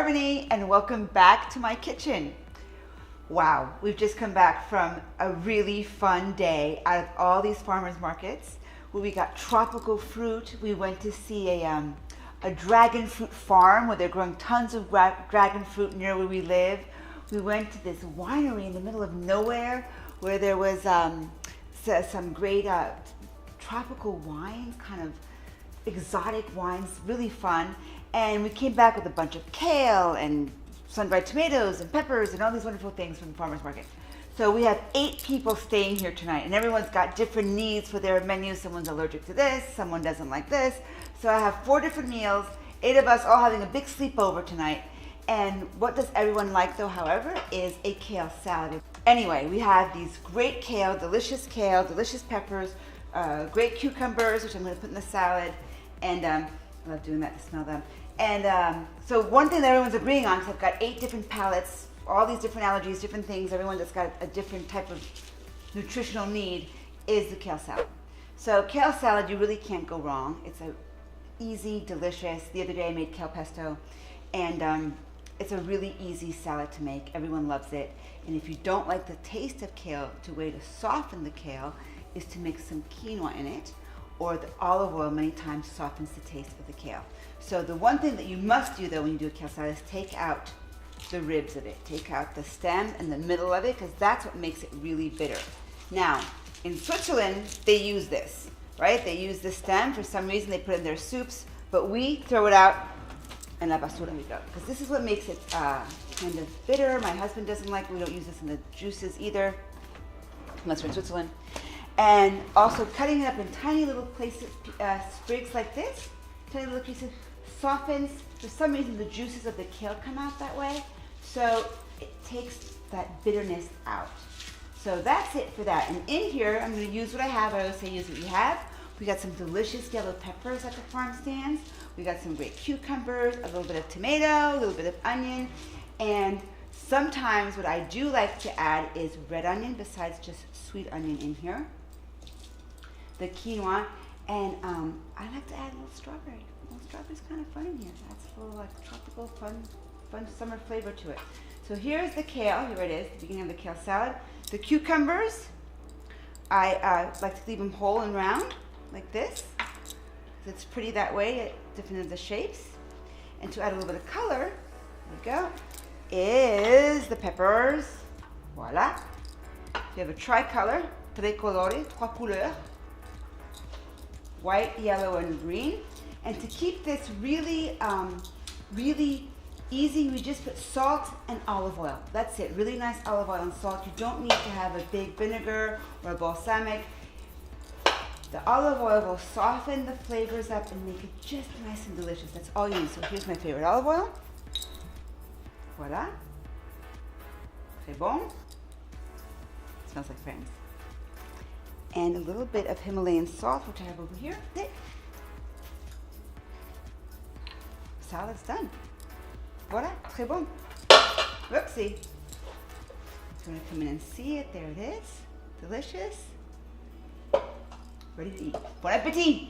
Darviny, and welcome back to my kitchen. Wow, we've just come back from a really fun day out of all these farmers markets where we got tropical fruit. We went to see a dragon fruit farm where they're growing tons of dragon fruit near where we live. We went to this winery in the middle of nowhere where there was some great tropical wines, kind of exotic wines, really fun. And we came back with a bunch of kale and sun-dried tomatoes and peppers and all these wonderful things from the farmer's market. So we have 8 people staying here tonight, and everyone's got different needs for their menu. Someone's allergic to this, someone doesn't like this. So I have 4 different meals, 8 of us all having a big sleepover tonight. And what does everyone like though, however, is a kale salad. Anyway, we have these great kale, delicious peppers, great cucumbers, which I'm gonna put in the salad. And I love doing that to smell them. And so one thing that everyone's agreeing on, because I've got 8 different palettes, all these different allergies, different things, everyone that's got a different type of nutritional need, is the kale salad. So kale salad, you really can't go wrong. It's a easy, delicious. The other day I made kale pesto, and it's a really easy salad to make. Everyone loves it. And if you don't like the taste of kale, the way to soften the kale is to mix some quinoa in it, or the olive oil many times softens the taste of the kale. So the one thing that you must do though when you do a kale salad is take out the ribs of it. Take out the stem and the middle of it, because that's what makes it really bitter. Now, in Switzerland, they use this, right? They use the stem. For some reason, they put it in their soups, but we throw it out and la basura we go, because this is what makes it kind of bitter. My husband doesn't like, we don't use this in the juices either, unless we're in Switzerland. And also cutting it up in tiny little places, sprigs like this, tiny little pieces, softens. For some reason, the juices of the kale come out that way, so it takes that bitterness out. So that's it for that. And in here, I'm going to use what I have. I always say use what you have. We got some delicious yellow peppers at the farm stands. We got some great cucumbers, a little bit of tomato, a little bit of onion, and sometimes what I do like to add is red onion besides just sweet onion in here. The quinoa, and I like to add a little strawberry. A little strawberry's kind of fun in here. That's a little like tropical, fun summer flavor to it. So here's the kale. Here it is, the beginning of the kale salad. The cucumbers, I like to leave them whole and round, like this. It's pretty that way, different of the shapes. And to add a little bit of color, there we go, is the peppers. Voila. You have a tricolor, tres colores, trois couleurs. White, yellow, and green. And to keep this really, really easy, we just put salt and olive oil. That's it, really nice olive oil and salt. You don't need to have a big vinegar or a balsamic. The olive oil will soften the flavors up and make it just nice and delicious. That's all you need. So here's my favorite olive oil. Voila. Très bon. Smells like friends. And a little bit of Himalayan salt, which I have over here. Salad's done. Voila, très bon. Whoopsie. So I'm going to come in and see it. There it is. Delicious. Ready to eat. Bon appétit!